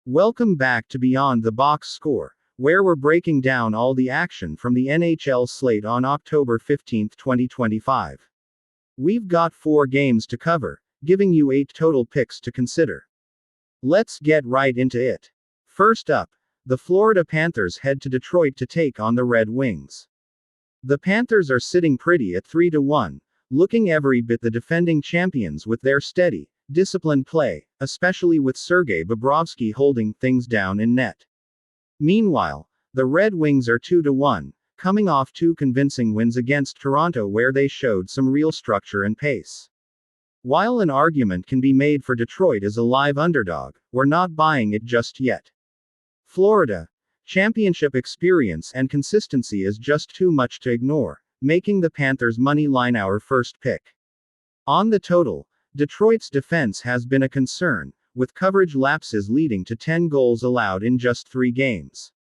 Welcome back to Beyond the Box Score, where we're breaking down all the action from the NHL slate on October 15, 2025. We've got 4 games to cover, giving you 8 total picks to consider. Let's get right into it. First up, the Florida Panthers head to Detroit to take on the Red Wings. The Panthers are sitting pretty at 3-1, looking every bit the defending champions with their steady, disciplined play, especially with Sergei Bobrovsky holding things down in net. Meanwhile, the Red Wings are 2-1, coming off 2 convincing wins against Toronto where they showed some real structure and pace. While an argument can be made for Detroit as a live underdog, we're not buying it just yet. Florida, championship experience and consistency is just too much to ignore, making the Panthers money line our first pick. On the total, Detroit's defense has been a concern, with coverage lapses leading to 10 goals allowed in just 3 games.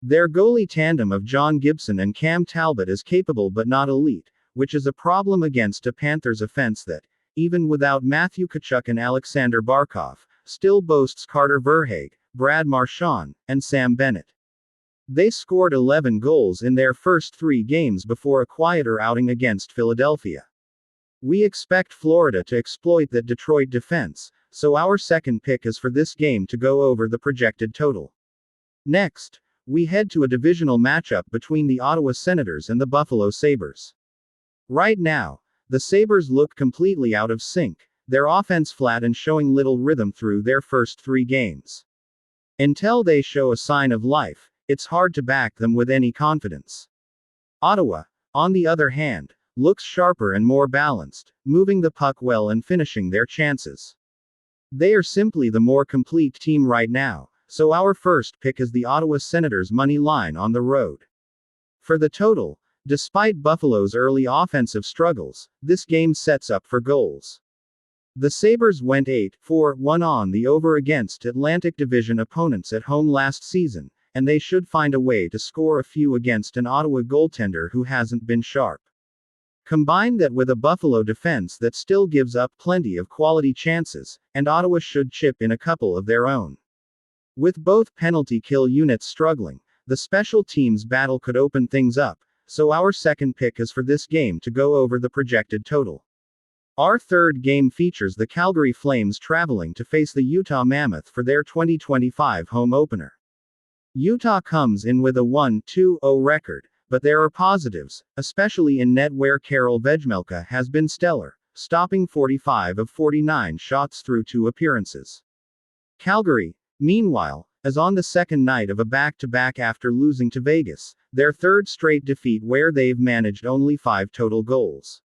Their goalie tandem of John Gibson and Cam Talbot is capable but not elite, which is a problem against a Panthers offense that, even without Matthew Tkachuk and Alexander Barkov, still boasts Carter Verhaeghe, Brad Marchand, and Sam Bennett. They scored 11 goals in their first 3 games before a quieter outing against Philadelphia. We expect Florida to exploit that Detroit defense, so our second pick is for this game to go over the projected total. Next, we head to a divisional matchup between the Ottawa Senators and the Buffalo Sabres. Right now, the Sabres look completely out of sync, their offense flat and showing little rhythm through their first 3 games. Until they show a sign of life, it's hard to back them with any confidence. Ottawa, on the other hand, looks sharper and more balanced, moving the puck well and finishing their chances. They are simply the more complete team right now, so our first pick is the Ottawa Senators money line on the road. For the total, despite Buffalo's early offensive struggles, this game sets up for goals. The Sabres went 8-4-1 on the over against Atlantic Division opponents at home last season, and they should find a way to score a few against an Ottawa goaltender who hasn't been sharp. Combine that with a Buffalo defense that still gives up plenty of quality chances, and Ottawa should chip in a couple of their own. With both penalty kill units struggling, the special teams battle could open things up, so our second pick is for this game to go over the projected total. Our third game features the Calgary Flames traveling to face the Utah Mammoth for their 2025 home opener. Utah comes in with a 1-2-0 record, but there are positives, especially in net where Karel Vejmelka has been stellar, stopping 45 of 49 shots through 2 appearances. Calgary, meanwhile, is on the second night of a back-to-back after losing to Vegas, their third straight defeat where they've managed only 5 total goals.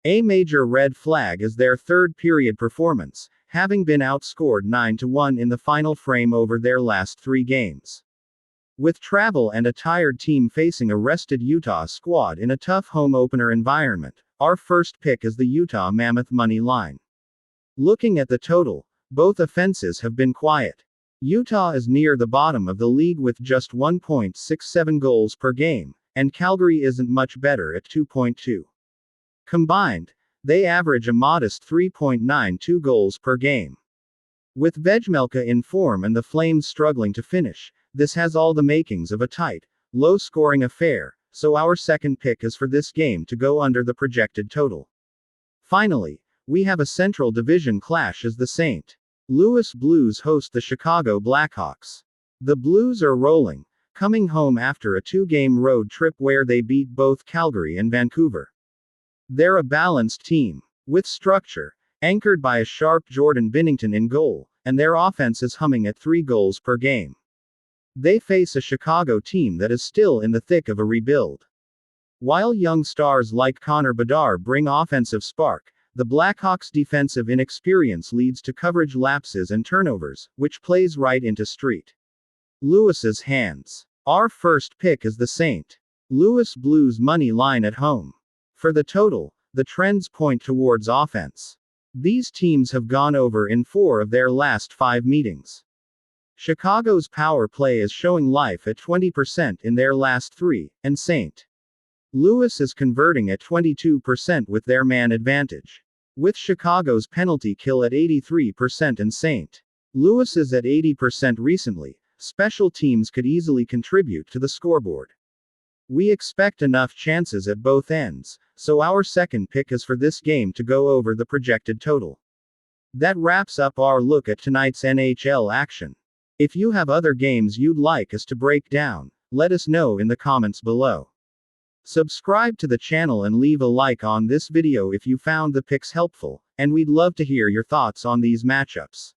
A major red flag is their third-period performance, having been outscored 9-1 in the final frame over their last 3 games. With travel and a tired team facing a rested Utah squad in a tough home opener environment, our first pick is the Utah Mammoth money line. Looking at the total, both offenses have been quiet. Utah is near the bottom of the league with just 1.67 goals per game, and Calgary isn't much better at 2.2. Combined, they average a modest 3.92 goals per game. With Vejmelka in form and the Flames struggling to finish, this has all the makings of a tight, low-scoring affair, so our second pick is for this game to go under the projected total. Finally, we have a Central Division clash as the St. Louis Blues host the Chicago Blackhawks. The Blues are rolling, coming home after a 2-game road trip where they beat both Calgary and Vancouver. They're a balanced team, with structure, anchored by a sharp Jordan Binnington in goal, and their offense is humming at 3 goals per game. They face a Chicago team that is still in the thick of a rebuild. While young stars like Connor Bedard bring offensive spark, the Blackhawks' defensive inexperience leads to coverage lapses and turnovers, which plays right into St. Louis's hands. Our first pick is the St. Louis Blues money line at home. For the total, the trends point towards offense. These teams have gone over in 4 of their last 5 meetings. Chicago's power play is showing life at 20% in their last 3, and St. Louis is converting at 22% with their man advantage. With Chicago's penalty kill at 83% and St. Lewis is at 80% recently. Special teams could easily contribute to the scoreboard. We expect enough chances at both ends, so our second pick is for this game to go over the projected total. That wraps up our look at tonight's NHL action. If you have other games you'd like us to break down, let us know in the comments below. Subscribe to the channel and leave a like on this video if you found the picks helpful, and we'd love to hear your thoughts on these matchups.